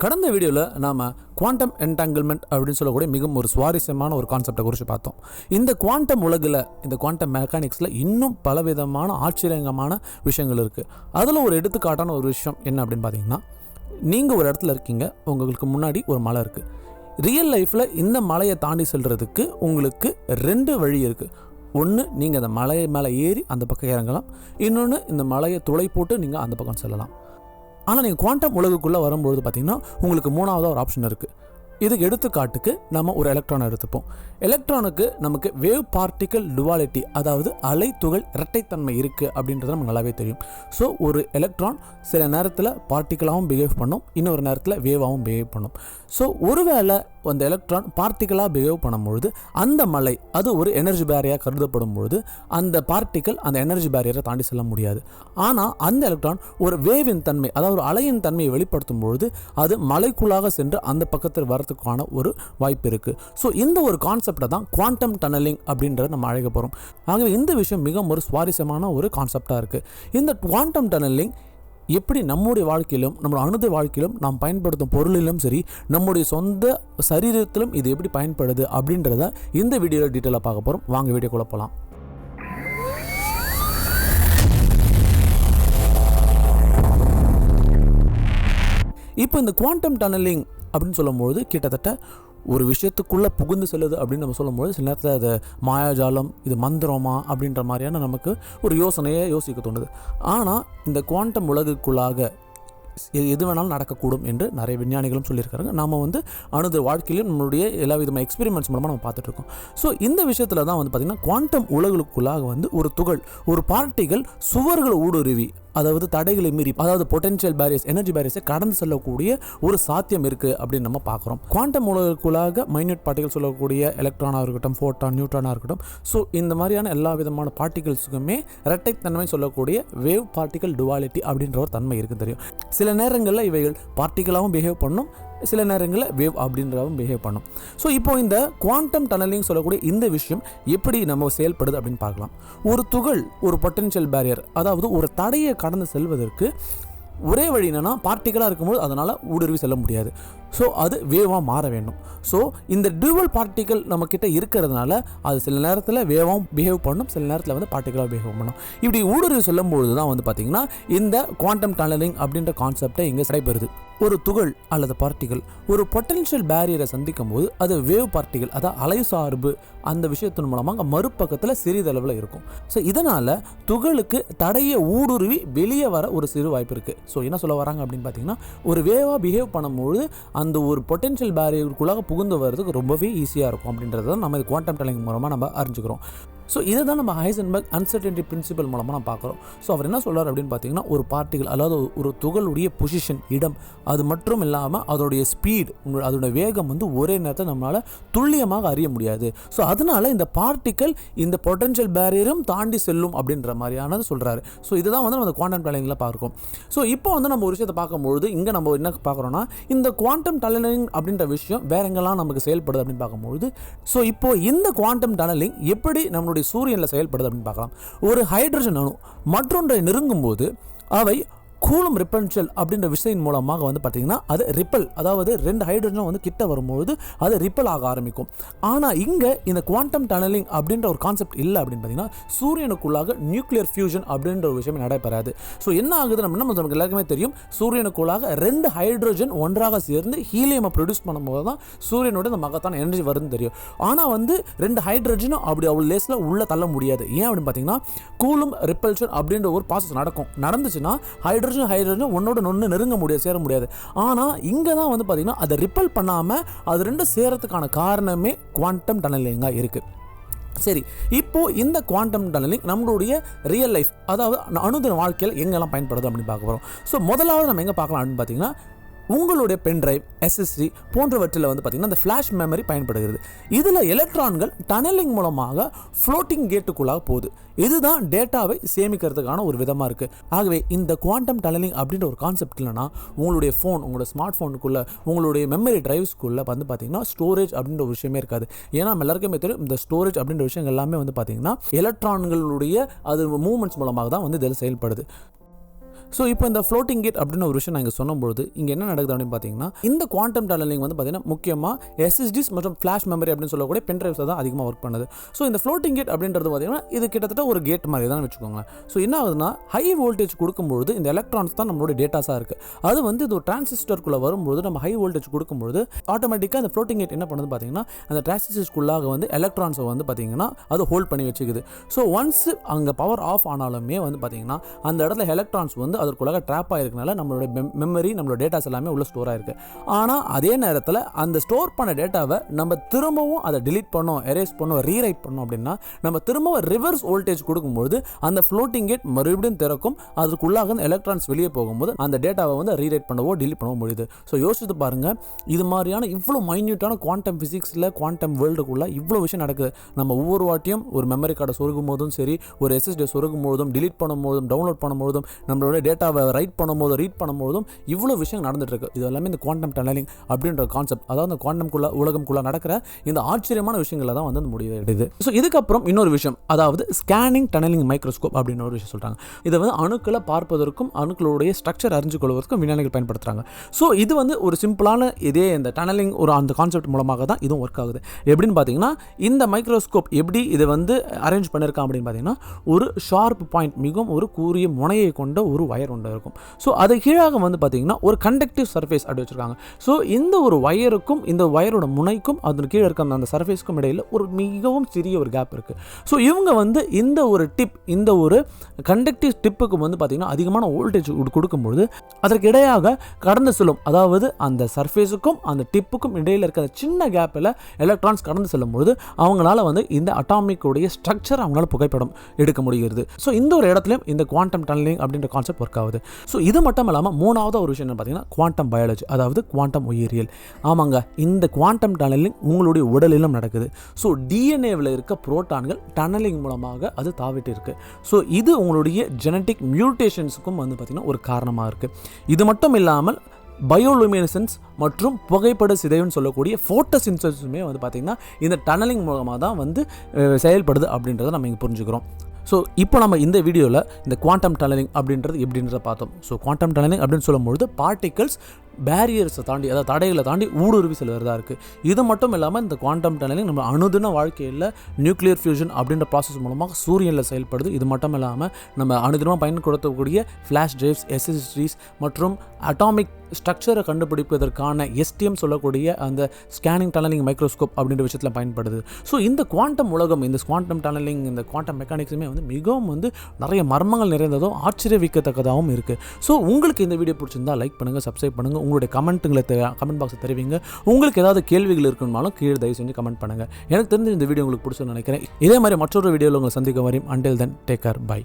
கடந்த வீடியோவில் நாம் குவாண்டம் என்டாங்கிள்மெண்ட் அப்படின்னு சொல்லக்கூடிய மிகவும் ஒரு சுவாரஸ்யமான ஒரு கான்செப்டை குறித்து பார்த்தோம். இந்த குவாண்டம் உலகில், இந்த குவாண்டம் மெக்கானிக்ஸில் இன்னும் பலவிதமான ஆச்சரியமான விஷயங்கள் இருக்குது. அதில் ஒரு எடுத்துக்காட்டான ஒரு விஷயம் என்ன அப்படின்னு பார்த்தீங்கன்னா, நீங்கள் ஒரு இடத்துல இருக்கீங்க, உங்களுக்கு முன்னாடி ஒரு மலை இருக்குது. ரியல் லைஃப்பில் இந்த மலையை தாண்டி செல்கிறதுக்கு உங்களுக்கு 2 வழி இருக்குது. ஒன்று, நீங்கள் அந்த மலை மேலே ஏறி அந்த பக்கம் இறங்கலாம். இன்னொன்று, இந்த மலையை துளை போட்டு நீங்கள் அந்த பக்கம் செல்லலாம். ஆனால் நீங்கள் குவாண்டம் உலகுக்குள்ளே வரும்பொழுது பார்த்திங்கன்னா உங்களுக்கு 3வது ஒரு ஆப்ஷன் இருக்குது. இதுக்கு எடுத்துக்காட்டுக்கு நம்ம ஒரு எலக்ட்ரானை எடுத்துப்போம். எலக்ட்ரானுக்கு நமக்கு வேவ் பார்ட்டிக்கல் டுவாலிட்டி, அதாவது அலை துகள் இரட்டைத்தன்மை இருக்குது அப்படின்றது நமக்கு நல்லாவே தெரியும். ஸோ ஒரு எலக்ட்ரான் சில நேரத்தில் பார்ட்டிக்கலாகவும் பிஹேவ் பண்ணும், இன்னொரு நேரத்தில் வேவாகவும் பிஹேவ் பண்ணும். ஸோ ஒருவேளை அந்த எலக்ட்ரான் பார்ட்டிக்கலாக பிஹேவ் பண்ணும்பொழுது அந்த மலை அது ஒரு எனர்ஜி பேரியராக கருதப்படும் பொழுது அந்த பார்ட்டிக்கல் அந்த எனர்ஜி பேரியரை தாண்டி செல்ல முடியாது. ஆனால் அந்த எலக்ட்ரான் ஒரு வேவின் தன்மை, அதாவது ஒரு அலையின் தன்மையை வெளிப்படுத்தும் பொழுது அது மலைக்குள்ளாக சென்று அந்த பக்கத்தில் வரதுக்கான ஒரு வாய்ப்பு இருக்குது. ஸோ இந்த ஒரு கான்செப்டை தான் குவாண்டம் டனலிங் அப்படின்றத நம்ம அழைக்க போகிறோம். ஆகவே இந்த விஷயம் மிகவும் ஒரு சுவாரஸ்யமான ஒரு கான்செப்டாக இருக்குது. இந்த குவாண்டம் டனலிங் எப்படி நம்முடைய வாழ்க்கையிலும், நம்மளோட அணுத வாழ்க்கையிலும், நாம் பயன்படுத்தும் பொருளிலும் சரி, நம்முடைய சொந்த சரீரத்திலும் இது எப்படி பயன்படுது அப்படின்றத இந்த வீடியோவில் டீட்டெயிலாக பார்க்க போகிறோம். வாங்க வீடியோக்குள்ளே போகலாம். இப்போ இந்த குவாண்டம் டனலிங் அப்படின்னு சொல்லும்பொழுது கிட்டத்தட்ட ஒரு விஷயத்துக்குள்ளே புகுந்து செல்லுது அப்படின்னு நம்ம சொல்லும்போது சில நேரத்தில் அது மாயாஜாலம், இது மந்திரமா அப்படின்ற மாதிரியான நமக்கு ஒரு யோசனையை யோசிக்க தோணுது. ஆனால் இந்த குவாண்டம் உலகுக்குள்ளாக எது வேணாலும் நடக்கக்கூடும் என்று நிறைய விஞ்ஞானிகளும் சொல்லியிருக்காங்க. நாம் அணுது வாழ்க்கையிலும் நம்மளுடைய எல்லா விதமான எக்ஸ்பெரிமெண்ட்ஸ் மூலமாக நம்ம பார்த்துட்ருக்கோம். ஸோ இந்த விஷயத்தில் தான் பார்த்திங்கன்னா குவாண்டம் உலகுக்குள்ளாக ஒரு துகள், ஒரு பார்ட்டிகள் சுவர்கள் ஊடுருவி, அதாவது தடைகளை மீறி, அதாவது பொட்டென்ஷியல் பேரியர்ஸ், எனர்ஜி பேரியர்ஸை கடந்து செல்லக்கூடிய ஒரு சாத்தியம் இருக்குது அப்படின்னு நம்ம பார்க்குறோம். குவாண்டம் உலகுக்குள்ளாக மைன்யூட் பார்ட்டிகல் சொல்லக்கூடிய எலக்ட்ரானாக இருக்கட்டும், ஃபோட்டான், நியூட்ரானாக இருக்கட்டும், ஸோ இந்த மாதிரியான எல்லா விதமான பார்ட்டிகல்ஸுக்குமே இரட்டைத்தன்மை சொல்லக்கூடிய வேவ் பார்ட்டிகல் டுவாலிட்டி அப்படின்ற ஒரு தன்மை இருக்குது தெரியும். சில நேரங்களில் இவைகள் பார்ட்டிகலாகவும் பிஹேவ் பண்ணும், சில நேரங்களில் வேவ் அப்படின்றவும் பிஹேவ் பண்ணும். ஸோ இப்போ இந்த குவாண்டம் டனலிங் சொல்லக்கூடிய இந்த விஷயம் எப்படி நம்ம செயல்படுது அப்படின்னு பார்க்கலாம். ஒரு துகள் ஒரு பொட்டென்ஷியல் பேரியர், அதாவது ஒரு தடையை கடந்து செல்வதற்கு ஒரே வழி என்னென்னா பார்ட்டிக்கலாக இருக்கும்போது அதனால் ஊடுருவி செல்ல முடியாது. ஸோ அது வேவாக மாற வேண்டும். ஸோ இந்த டியூவல் பார்ட்டிக்கல் நம்மக்கிட்ட இருக்கிறதுனால அது சில நேரத்தில் வேவாகவும் பிஹேவ் பண்ணும், சில நேரத்தில் பார்ட்டிக்கலாக பிஹேவ் பண்ணும். இப்படி ஊடுருவி செல்லும்பொழுது தான் பார்த்திங்கன்னா இந்த குவாண்டம் டனலிங் அப்படின்ற கான்செப்டை இங்கே நடைபெறுது. ஒரு துகள் அல்லது பார்ட்டிகல் ஒரு பொட்டென்ஷியல் பேரியரை சந்திக்கும் போது அது வேவ் பார்ட்டிகல், அதாவது அலை சார்பு, அந்த விஷயத்தின் மூலமாக மறுபக்கத்தில் சிறிதளவில் இருக்கும். ஸோ இதனால் துகளுக்கு தடையை ஊடுருவி வெளியே வர ஒரு சிறு வாய்ப்பு இருக்குது. ஸோ என்ன சொல்ல வராங்க அப்படின்னு பார்த்தீங்கன்னா, ஒரு வேவாக பிஹேவ் பண்ணும்போது அந்த ஒரு பொட்டென்ஷியல் பேரியருக்குள்ளாக புகுந்து வர்றதுக்கு ரொம்பவே ஈஸியாக இருக்கும் அப்படின்றத நம்ம இது குவாண்டம் டனலிங் மூலமாக நம்ம அறிஞ்சுக்கிறோம். ஸோ இதை தான் நம்ம ஹைசன்பர்க் அன்சர்டனிட்டி பிரின்சிபல் மூலமாக நம்ம பார்க்குறோம். ஸோ அவர் என்ன சொல்கிறார் அப்படின்னு பார்த்தீங்கன்னா, ஒரு பார்ட்டிகல், அதாவது ஒரு துகளுடைய பொசிஷன், இடம், அது மட்டும் இல்லாமல் அதோடைய ஸ்பீட், அதோடைய வேகம் ஒரே நேரத்தில் நம்மளால் துல்லியமாக அறிய முடியாது. ஸோ அதனால் இந்த பார்ட்டிக்கல் இந்த பொட்டென்ஷியல் பேரியரும் தாண்டி செல்லும் அப்படின்ற மாதிரியானது சொல்கிறாரு. ஸோ இதுதான் நம்ம குவாண்டம் டனலிங்கில் பார்க்குறோம். ஸோ இப்போ நம்ம ஒரு விஷயத்தை பார்க்கும்பொழுது இங்கே நம்ம என்ன பார்க்குறோன்னா, இந்த குவாண்டம் டனலிங் அப்படின்ற விஷயம் வேற எங்கெல்லாம் நமக்கு செயல்படுது அப்படின்னு பார்க்கும்பொழுது, ஸோ இப்போ இந்த குவாண்டம் டனலிங் எப்படி நம்மளுடைய சூரியனில் செயல்படுது அப்படின்னு பார்க்கலாம். ஒரு ஹைட்ரஜன் அணு மற்றொன்றை நெருங்கும் போது அவை கூலும் ரிப்பல்ஷன் அப்படின்ற விஷயம் மூலமாக பார்த்தீங்கன்னா அது ரிப்பல், அதாவது 2 ஹைட்ரஜனும் கிட்ட வரும்போது அது ரிப்பல் ஆக ஆரம்பிக்கும். ஆனால் இங்கே இந்த குவாண்டம் டனலிங் அப்படின்ற ஒரு கான்செப்ட் இல்லை அப்படின்னு பார்த்தீங்கன்னா, சூரியனுக்குள்ளாக நியூக்ளியர் ஃபியூஷன் அப்படின்ற ஒரு விஷயம் நடைபெறாது. ஸோ என்ன ஆகுது அப்படின்னா, நமக்கு எல்லாருக்குமே தெரியும், சூரியனுக்குள்ளாக 2 ஹைட்ரஜன் ஒன்றாக சேர்ந்து ஹீலியமை ப்ரொடியூஸ் பண்ணும்போது தான் சூரியனோட இந்த மகத்தான எனர்ஜி வருதுன்னு தெரியும். ஆனால் 2 ஹைட்ரஜனும் அப்படி அவ்வளோ லேஸில் உள்ளே தள்ள முடியாது. ஏன் அப்படின்னு பார்த்தீங்கன்னா, கூலும் ரிப்பல்ஷன் அப்படின்ற ஒரு ப்ராசஸ் நடந்துச்சுன்னா ஹைட்ரஜன் ஒன்னோட ஒன்று நெருங்க முடியாது, சேர முடியாது. ஆனால் இங்கே தான் பார்த்தீங்கன்னா அதை ரிப்பல் பண்ணாமல் அது 2 சேரத்துக்கான காரணமே குவாண்டம் டனலிங்காக இருக்குது. சரி, இப்போ இந்த குவாண்டம் டனலிங் நம்மளுடைய ரியல் லைஃப், அதாவது அணுதின வாழ்க்கையில் எங்கெல்லாம் பயன்படுது அப்படின்னு பார்க்க போகிறோம். ஸோ முதலாவது நம்ம எங்கே பார்க்கலாம் அப்படின்னு பார்த்தீங்கன்னா, உங்களுடைய பென்ட்ரைவ், SSD போன்றவற்றில் பார்த்தீங்கன்னா இந்த ஃப்ளாஷ் மெமரி பயன்படுகிறது. இதில் எலக்ட்ரான்கள் டனலிங் மூலமாக ஃப்ளோட்டிங் கேட்டுக்குள்ளாக போகுது. இதுதான் டேட்டாவை சேமிக்கிறதுக்கான ஒரு விதமாக இருக்குது. ஆகவே இந்த குவாண்டம் டனலிங் அப்படின்ற ஒரு கான்செப்ட் இல்லைனா உங்களுடைய ஃபோன், உங்களோட ஸ்மார்ட் ஃபோனுக்குள்ளே, உங்களுடைய மெமரி டிரைவ்ஸ்க்குள்ளே பார்த்தீங்கன்னா ஸ்டோரேஜ் அப்படின்ற ஒரு விஷயமே இருக்காது. ஏன்னா நம்ம எல்லாருக்குமே தெரியும், இந்த ஸ்டோரேஜ் அப்படின்ற விஷயங்கள் எல்லாமே பார்த்தீங்கன்னா எலக்ட்ரான்களுடைய அது மூவ்மெண்ட்ஸ் மூலமாக தான் இதில் செயல்படுது. ஸோ இப்போ இந்த ஃப்ளோட்டிங் கேட் அப்படின்னு ஒரு விஷயம் நான் இங்கே சொல்லும்போது இங்கே என்ன நடக்குது அப்படின்னு பார்த்தீங்கன்னா இந்த குவாண்டம் டனலிங் வந்து பார்த்தீங்கன்னா முக்கியமாக SSDs மற்றும் ஃப்ளாஷ் மெமரி அப்படின்னு சொல்லக்கூடிய பென் டிரைவ்ஸ் தான் அதிகமாக ஒர்க் பண்ணுது. ஸோ இந்த ஃப்ளோட்டிங் கேட் அப்படின்றது பார்த்தீங்கன்னா இது கிட்டத்தட்ட ஒரு கேட் மாதிரி தான் வச்சுக்கோங்க. ஸோ என்ன ஆகுதுன்னா ஹை வோல்டேஜ் கொடுக்கும்போது இந்த எலக்ட்ரான்ஸ் தான் நம்மளோட டேட்டாஸாக இருக்குது. அது வந்து இது ஒரு டிரான்சிஸ்டருக்குள்ளே வரும்போது நம்ம ஹை வோல்டேஜ் கொடுக்கும்போது ஆட்டோமேட்டிக்காக அந்த ஃப்ளோட்டிங் கேட் என்ன பண்ணுது பார்த்தீங்கன்னா அந்த டிரான்சிஸ்டருக்குள்ளாக வந்து எலக்ட்ரான்ஸை வந்து பார்த்தீங்கன்னா அது ஹோல்ட் பண்ணி வச்சுக்குது. ஸோ ஒன்ஸ் அங்கே பவர் ஆஃப் ஆனாலுமே வந்து பார்த்தீங்கன்னா அந்த இடத்துல எலக்ட்ரான்ஸ் வந்து அதற்குள்ளாக ட்ராப் ஆகிருக்கனால நம்மளோட மெமரி நம்மளோட டேட்டாஸ் எல்லாமே உள்ள ஸ்டோர் ஆயிருக்கு. ஆனால் அதே நேரத்தில் அந்த ஸ்டோர் பண்ண டேட்டாவை நம்ம திரும்பவும் அதை டிலீட் பண்ணோம், எரேஸ் பண்ணோம், ரீரைட் பண்ணோம் அப்படின்னா நம்ம திரும்பவும் ரிவர்ஸ் வோல்டேஜ் கொடுக்கும்போது அந்த ஃப்ளோட்டிங் கேட் மறுபடியும் திறக்கும். அதுக்குள்ளாக எலக்ட்ரான்ஸ் வெளியே போகும்போது அந்த டேட்டாவை வந்து ரீரைட் பண்ணவோ டிலீட் பண்ணவோ முடியுது. ஸோ யோசித்து பாருங்க, இது மாதிரியான இவ்வளோ மைன்யூட்டான குவாண்டம் ஃபிசிக்ஸில் குவாண்டம் வேர்ல்டுக்குள்ள இவ்வளோ விஷயம் நடக்குது. நம்ம ஒவ்வொரு வாட்டியும் ஒரு மெமரி கார்டை சொருகும் போதும் சரி, ஒரு SSD சொருகும் போதும், டிலீட் பண்ணும்போதும், டவுன்லோட் பண்ணும்போதும், நம்மளோட டேட்டாவை ரைட் பண்ணும்போது ரீட் பண்ணும்போதும் இவ்வளோ விஷயம் நடந்துட்டு இருக்கு. இது எல்லாமே இந்த குவாண்டம் டனலிங் அப்படின்ற கான்செப்ட், அதாவது இந்த குவாண்டம்குள்ள உலகம்குள்ள நடக்கிற இந்த ஆச்சரியமான விஷயங்களை தான் வந்து முடிவெடுது. ஸோ இதுக்கப்புறம் இன்னொரு விஷயம், அதாவது ஸ்கேனிங் டனலிங் மைக்ரோஸ்கோப் அப்படின்னு ஒரு விஷயம் சொல்றாங்க. இதை வந்து அணுக்களை பார்ப்பதற்கும் அணுக்களுடைய ஸ்ட்ரக்சர் அறிஞ்சு கொள்வதற்கும் விஞ்ஞானிகள் பயன்படுத்துறாங்க. ஸோ இது வந்து ஒரு சிம்பிளான இதே இந்த டனலிங் ஒரு அந்த கான்செப்ட் மூலமாக தான் இதுவும் ஒர்க் ஆகுது. எப்படின்னு பார்த்தீங்கன்னா இந்த மைக்ரோஸ்கோப் எப்படி இதை வந்து அரேஞ்ச் பண்ணியிருக்காங்க அப்படின்னு பார்த்தீங்கன்னா ஒரு ஷார்ப் பாயிண்ட், மிகவும் ஒரு கூரிய முனையை கொண்ட ஒரு வயர் ஒன்று இருக்கும். ஸோ அது கீழாக வந்து பார்த்தீங்கன்னா ஒரு கண்டக்டிவ் சர்ஃபேஸ் அப்படி வச்சுருக்காங்க. ஸோ இந்த ஒரு வயருக்கும் இந்த வயரோட முனைக்கும் அதன் கீழே இருக்க அந்த சர்ஃபேஸ்க்கும் இடையில் ஒரு மிகவும் சிறிய ஒரு கேப் இருக்குது. ஸோ இவங்க வந்து இந்த ஒரு டிப், இந்த ஒரு கண்டக்டிவ் டிப்புக்கு வந்து பார்த்தீங்கன்னா அதிகமான வோல்டேஜ் கொடுக்கும்பொழுது அதற்கு இடையாக கடந்து செல்லும், அதாவது அந்த சர்ஃபேஸுக்கும் அந்த டிப்புக்கும் இடையில் இருக்கிற சின்ன கேப்பில் எலக்ட்ரான்ஸ் கடந்து செல்லும்போது அவங்களால வந்து இந்த அட்டாமிக்குடைய ஸ்ட்ரக்சர் அவங்களால புகைப்படம் எடுக்க முடிகிறது. ஸோ இந்த ஒரு இடத்துலையும் இந்த குவாண்டம் டனலிங் அப்படின்ற கான்செப்ட் ஒர்க் ஆகுது. ஸோ இது மட்டும் இல்லாமல் மூணாவது ஒரு விஷயம் என்ன பார்த்தீங்கன்னா குவாண்டம் பயாலஜி, அதாவது குவாண்டம் உயிரியல். ஆமாங்க, இந்த குவாண்டம் டனலிங் உங்களுடைய உடலிலும் நடக்குது. ஸோ டிஎன்ஏவில் இருக்க புரோட்டான்கள் டனலிங் மூலமாக அது தாவிட்டு இருக்கு. ஸோ இது உங்களுடைய ஜெனட்டிக் மியூட்டேஷன்ஸுக்கும் வந்து பார்த்தீங்கன்னா ஒரு காரணமாக இருக்குது. இது மட்டும் இல்லாமல் பயோலுமினசன்ஸ் மற்றும் புகைப்பட சிதைவுன்னு சொல்லக்கூடிய ஃபோட்டோசின்தசிஸுமே வந்து பார்த்திங்கன்னா இந்த டனலிங் மூலமாக தான் வந்து செயல்படுது அப்படின்றத நம்ம இங்கே புரிஞ்சுக்கிறோம். ஸோ இப்போ நம்ம இந்த வீடியோவில் இந்த குவாண்டம் டனலிங் அப்படின்றது எப்படின்றத பார்த்தோம். ஸோ குவாண்டம் டனலிங் அப்படின்னு சொல்லும்பொழுது பார்ட்டிகல்ஸ் பேரியர்ஸை தாண்டி, அதாவது தடைகளை தாண்டி ஊடுருவி செல்வதாக இருக்குது. இது மட்டும் இல்லாமல் இந்த குவாண்டம் டனலிங் நம்ம அணுதின வாழ்க்கையில் நியூக்ளியர் ஃபியூஷன் அப்படின்ற ப்ராசஸ் மூலமாக சூரியனில் செயல்படுது. இது மட்டும் இல்லாமல் நம்ம அணுதினமாக பயன்படுத்தக்கூடிய ஃப்ளாஷ் டிரைவ்ஸ், SSDs மற்றும் அட்டாமிக் ஸ்ட்ரக்சரை கண்டுபிடிப்பதற்கான STM சொல்லக்கூடிய அந்த ஸ்கேனிங் டனலிங் மைக்ரோஸ்கோப் அப்படின்ற விஷயத்தில் பயன்படுது. ஸோ இந்த குவாண்டம் உலகம், இந்த குவாண்டம் டனலிங், இந்த குவாண்டம் மெக்கானிக்ஸுமே வந்து மிகவும் வந்து நிறைய மர்மங்கள் நிறைந்ததும் ஆச்சரியவிக்கத்தக்கதாகவும் இருக்குது. ஸோ உங்களுக்கு இந்த வீடியோ பிடிச்சிருந்தா லைக் பண்ணுங்கள், சப்ஸ்கிரைப் பண்ணுங்கள், உங்களுடைய கமெண்ட் பாக்ஸில் தெரிவிங்க. உங்களுக்கு ஏதாவது கேள்விகள் இருக்கணும்னாலும் கீழே தயவு செஞ்சு கமெண்ட் பண்ணுங்கள். எனக்கு தெரிஞ்ச இந்த வீடியோ உங்களுக்கு பிடிச்சுன்னு நினைக்கிறேன். இதே மாதிரி மற்றொரு வீடியோவில் உங்களை சந்திக்க வரையும். Until then take care, by.